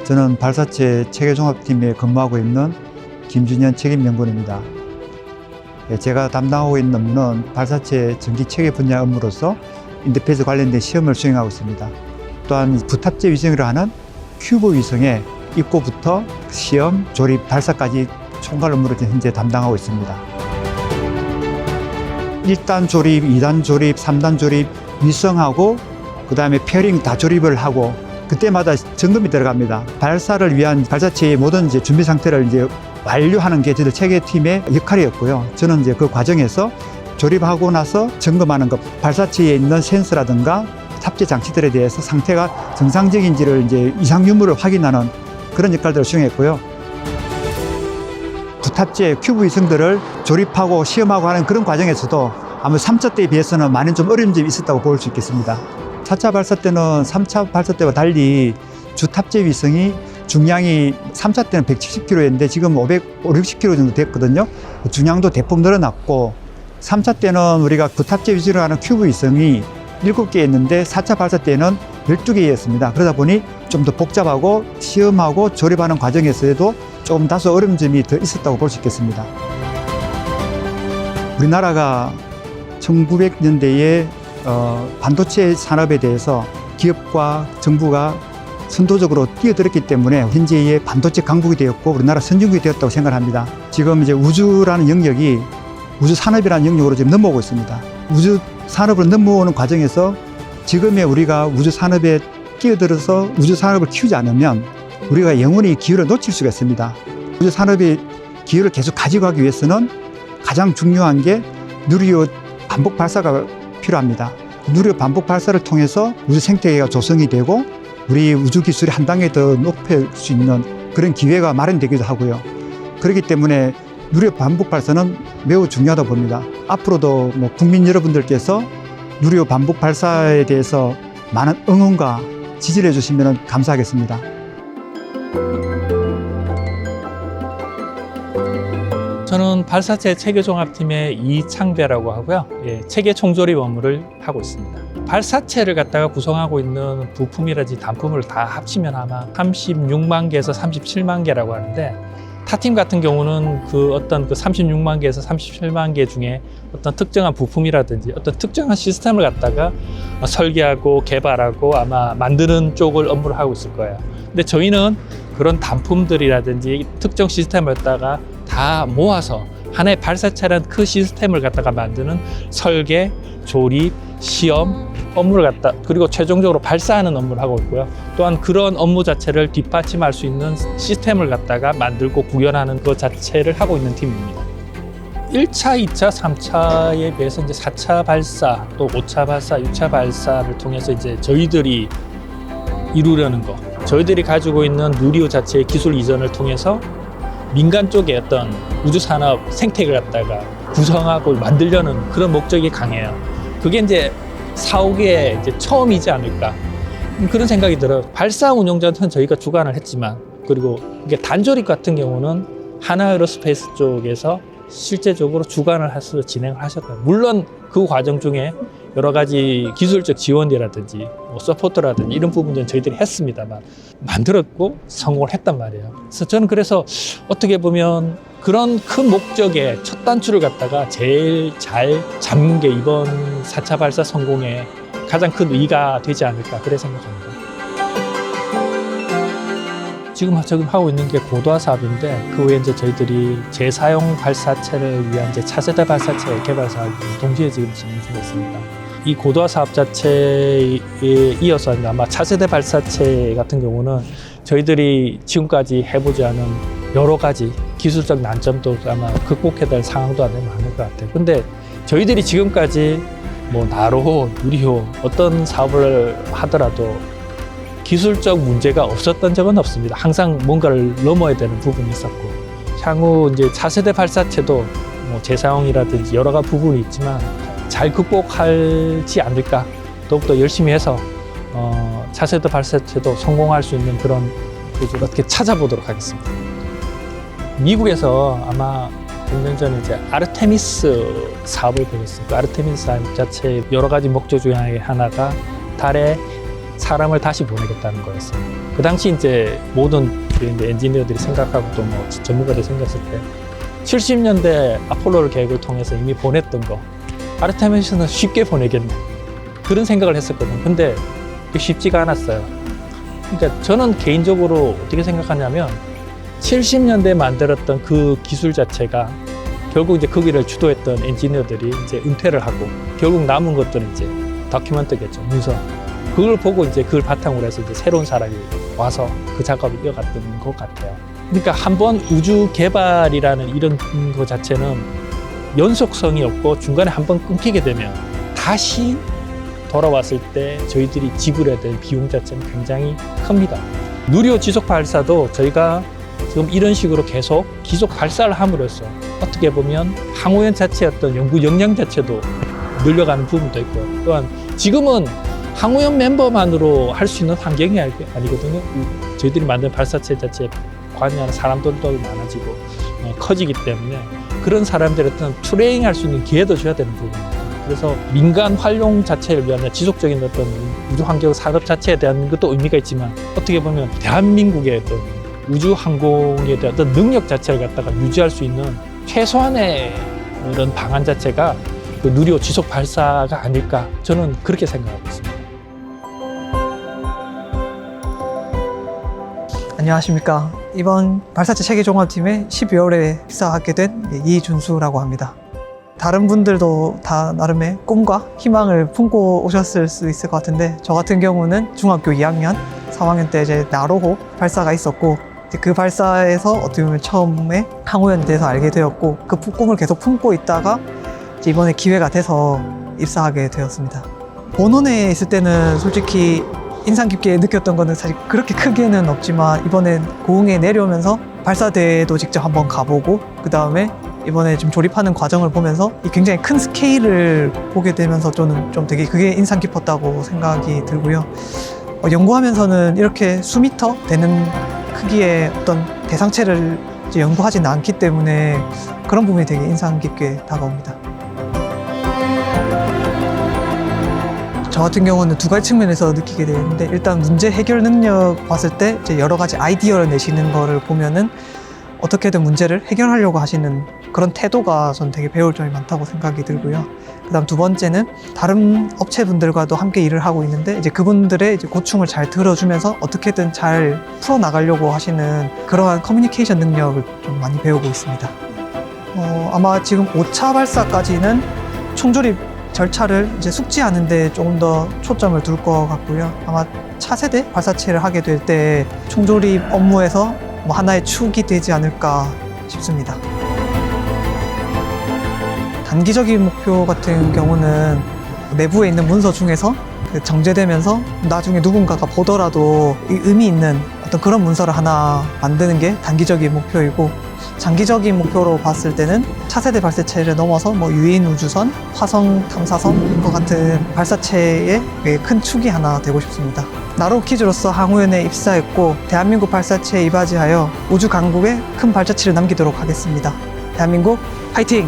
저는 발사체 체계종합팀에 근무하고 있는 김준현 책임연구원입니다. 제가 담당하고 있는 업무는 발사체 전기체계 분야 업무로서 인터페이스 관련된 시험을 수행하고 있습니다. 또한 부탑재 위성이라 하는 큐브 위성의 입고부터 시험, 조립, 발사까지 총괄 업무를 현재 담당하고 있습니다. 1단 조립, 2단 조립, 3단 조립, 위성하고 그 다음에 페어링 다 조립을 하고 그때마다 점검이 들어갑니다. 발사를 위한 발사체의 모든 준비 상태를 완료하는 게 저희 체계팀의 역할이었고요. 저는 그 과정에서 조립하고 나서 점검하는 것, 발사체에 있는 센서라든가 탑재 장치들에 대해서 상태가 정상적인지를 이상 유무를 확인하는 그런 역할들을 수행했고요. 부탑재 큐브 위성들을 조립하고 시험하고 하는 그런 과정에서도 아무래도 3차 때에 비해서는 많은 좀 어려운 점이 있었다고 볼 수 있겠습니다. 4차 발사 때는 3차 발사 때와 달리 주 탑재 위성이 중량이 3차 때는 170kg였는데 지금 560kg 정도 됐거든요. 중량도 대폭 늘어났고 3차 때는 우리가 부탑재 위주로 하는 큐브 위성이 7개였는데 4차 발사 때는 12개였습니다. 그러다 보니 좀 더 복잡하고 시험하고 조립하는 과정에서도 조금 다소 어려운 점이 더 있었다고 볼 수 있겠습니다. 우리나라가 1900년대에 반도체 산업에 대해서 기업과 정부가 선도적으로 뛰어들었기 때문에 현재의 반도체 강국이 되었고 우리나라 선진국이 되었다고 생각합니다. 지금 우주라는 영역이 우주 산업이라는 영역으로 지금 넘어오고 있습니다. 우주 산업으로 넘어오는 과정에서 지금의 우리가 우주 산업에 끼어들어서 우주 산업을 키우지 않으면 우리가 영원히 기회를 놓칠 수가 있습니다. 우주 산업의 기회를 계속 가지고 가기 위해서는 가장 중요한 게 누리호 반복 발사가 필요합니다. 누리호 반복 발사를 통해서 우주 생태계가 조성이 되고 우리 우주 기술이 한 단계 더 높일 수 있는 그런 기회가 마련되기도 하고요. 그렇기 때문에 누리호 반복 발사는 매우 중요하다고 봅니다. 앞으로도 국민 여러분들께서 누리호 반복 발사에 대해서 많은 응원과 지지를 해주시면 감사하겠습니다. 저는 발사체 체계종합팀의 이창배라고 하고요. 체계 총조립 업무를 하고 있습니다. 발사체를 갖다가 구성하고 있는 부품이라든지 단품을 다 합치면 아마 36만 개에서 37만 개라고 하는데 타팀 같은 경우는 어떤 36만 개에서 37만 개 중에 어떤 특정한 부품이라든지 어떤 특정한 시스템을 갖다가 설계하고 개발하고 아마 만드는 쪽을 업무를 하고 있을 거예요. 근데 저희는 그런 단품들이라든지 특정 시스템을 갖다가 다 모아서 하나의 발사체라는 큰 시스템을 갖다가 만드는 설계, 조립, 시험 업무를 그리고 최종적으로 발사하는 업무를 하고 있고요. 또한 그런 업무 자체를 뒷받침할 수 있는 시스템을 갖다가 만들고 구현하는 것 자체를 하고 있는 팀입니다. 1차, 2차, 3차에 비해서 4차 발사, 또 5차 발사, 6차 발사를 통해서 저희들이 이루려는 거, 저희들이 가지고 있는 누리호 자체의 기술 이전을 통해서 민간 쪽의 어떤 우주 산업 생태계를 갖다가 구성하고 만들려는 그런 목적이 강해요. 그게 사옥의 처음이지 않을까 그런 생각이 들어요. 발사 운영자는 저희가 주관을 했지만 그리고 이게 단조립 같은 경우는 하나에어로스페이스 쪽에서 실제적으로 주관을 해서 진행을 하셨다. 물론 그 과정 중에 여러 가지 기술적 지원이라든지 서포트라든지 이런 부분들은 저희들이 했습니다만 만들었고 성공을 했단 말이에요. 그래서 저는 어떻게 보면 그런 큰 목적의 첫 단추를 갖다가 제일 잘 잡는 게 이번 4차 발사 성공에 가장 큰 의의가 되지 않을까 그렇게 생각합니다. 지금 하고 있는 게 고도화 사업인데 그 외에 저희들이 재사용 발사체를 위한 차세대 발사체 개발 사업이 동시에 지금 진행 중에 있습니다. 이 고도화 사업 자체에 이어서 아마 차세대 발사체 같은 경우는 저희들이 지금까지 해보지 않은 여러 가지 기술적 난점도 아마 극복해야 될 상황도 아마 많을 것 같아요. 근데 저희들이 지금까지 나로, 누리호 어떤 사업을 하더라도 기술적 문제가 없었던 적은 없습니다. 항상 뭔가를 넘어야 되는 부분이 있었고 향후 차세대 발사체도 재사용이라든지 여러 가지 부분이 있지만 잘 극복하지 않을까 더욱더 열심히 해서 차세대 발사체도 성공할 수 있는 그런 구조를 어떻게 찾아보도록 하겠습니다. 미국에서 아마 몇 년 전에 아르테미스 사업을 벌였습니다. 아르테미스 사업 자체의 여러 가지 목적 중에 하나가 달에 사람을 다시 보내겠다는 거였어요. 그 당시 이제 모든 엔지니어들이 생각하고 또 뭐 전문가들이 생각했을 때 70년대 아폴로 계획을 통해서 이미 보냈던 거 아르테미스는 쉽게 보내겠네, 그런 생각을 했었거든요. 근데 그게 쉽지가 않았어요. 그러니까 저는 개인적으로 어떻게 생각하냐면 70년대에 만들었던 그 기술 자체가 결국 이제 거기를 주도했던 엔지니어들이 이제 은퇴를 하고 결국 남은 것들은 이제 다큐멘터겠죠, 문서. 그걸 보고 이제 그걸 바탕으로 해서 이제 새로운 사람이 와서 그 작업을 이어갔던 것 같아요. 그러니까 한번 우주 개발이라는 이런 것 자체는 연속성이 없고 중간에 한번 끊기게 되면 다시 돌아왔을 때 저희들이 지불해야 될 비용 자체는 굉장히 큽니다. 누리호 지속 발사도 저희가 지금 이런 식으로 계속 기속 발사를 함으로써 어떻게 보면 항우연 자체의 어떤 연구 역량 자체도 늘려가는 부분도 있고요. 또한 지금은 항우연 멤버만으로 할 수 있는 환경이 아니거든요. 저희들이 만든 발사체 자체에 관여하는 사람들도 많아지고 커지기 때문에 그런 사람들의 어떤 트레이닝 할 수 있는 기회도 줘야 되는 부분입니다. 그래서 민간 활용 자체를 위한 지속적인 어떤 우주 환경 산업 자체에 대한 것도 의미가 있지만 어떻게 보면 대한민국의 어떤 우주 항공에 대한 어떤 능력 자체를 갖다가 유지할 수 있는 최소한의 이런 방안 자체가 그 누리호 지속 발사가 아닐까, 저는 그렇게 생각하고 있습니다. 안녕하십니까. 이번 발사체 체계종합팀에 12월에 입사하게 된 이준수라고 합니다. 다른 분들도 다 나름의 꿈과 희망을 품고 오셨을 수 있을 것 같은데, 저 같은 경우는 중학교 2학년, 3학년 때 이제 나로호 발사가 있었고, 그 발사에서 어떻게 보면 처음에 항우연에 대해서 알게 되었고, 그 꿈을 계속 품고 있다가 이번에 기회가 돼서 입사하게 되었습니다. 본원에 있을 때는 솔직히 인상 깊게 느꼈던 거는 사실 그렇게 크게는 없지만, 이번엔 고흥에 내려오면서 발사대도 직접 한번 가보고, 그 다음에 이번에 좀 조립하는 과정을 보면서 이 굉장히 큰 스케일을 보게 되면서 저는 좀 되게 그게 인상 깊었다고 생각이 들고요. 연구하면서는 이렇게 수미터 되는 크기의 어떤 대상체를 이제 연구하지는 않기 때문에 그런 부분이 되게 인상 깊게 다가옵니다. 저 같은 경우는 두 가지 측면에서 느끼게 되는데, 일단 문제 해결 능력 봤을 때 이제 여러 가지 아이디어를 내시는 거를 보면은 어떻게든 문제를 해결하려고 하시는 그런 태도가 전 되게 배울 점이 많다고 생각이 들고요. 그다음 두 번째는 다른 업체분들과도 함께 일을 하고 있는데, 이제 그분들의 이제 고충을 잘 들어주면서 어떻게든 잘 풀어나가려고 하시는 그러한 커뮤니케이션 능력을 좀 많이 배우고 있습니다. 아마 지금 5차 발사까지는 총조립 절차를 이제 숙지하는 데 조금 더 초점을 둘 것 같고요. 아마 차세대 발사체를 하게 될 때 총조립 업무에서 뭐 하나의 축이 되지 않을까 싶습니다. 단기적인 목표 같은 경우는 내부에 있는 문서 중에서 정제되면서 나중에 누군가가 보더라도 의미 있는 어떤 그런 문서를 하나 만드는 게 단기적인 목표이고, 장기적인 목표로 봤을 때는 차세대 발사체를 넘어서 뭐 유인 우주선, 화성 탐사선 것 같은 발사체의 큰 축이 하나 되고 싶습니다. 나로 퀴즈로서 항우연에 입사했고, 대한민국 발사체에 이바지하여 우주 강국에 큰 발자취를 남기도록 하겠습니다. 대한민국 파이팅!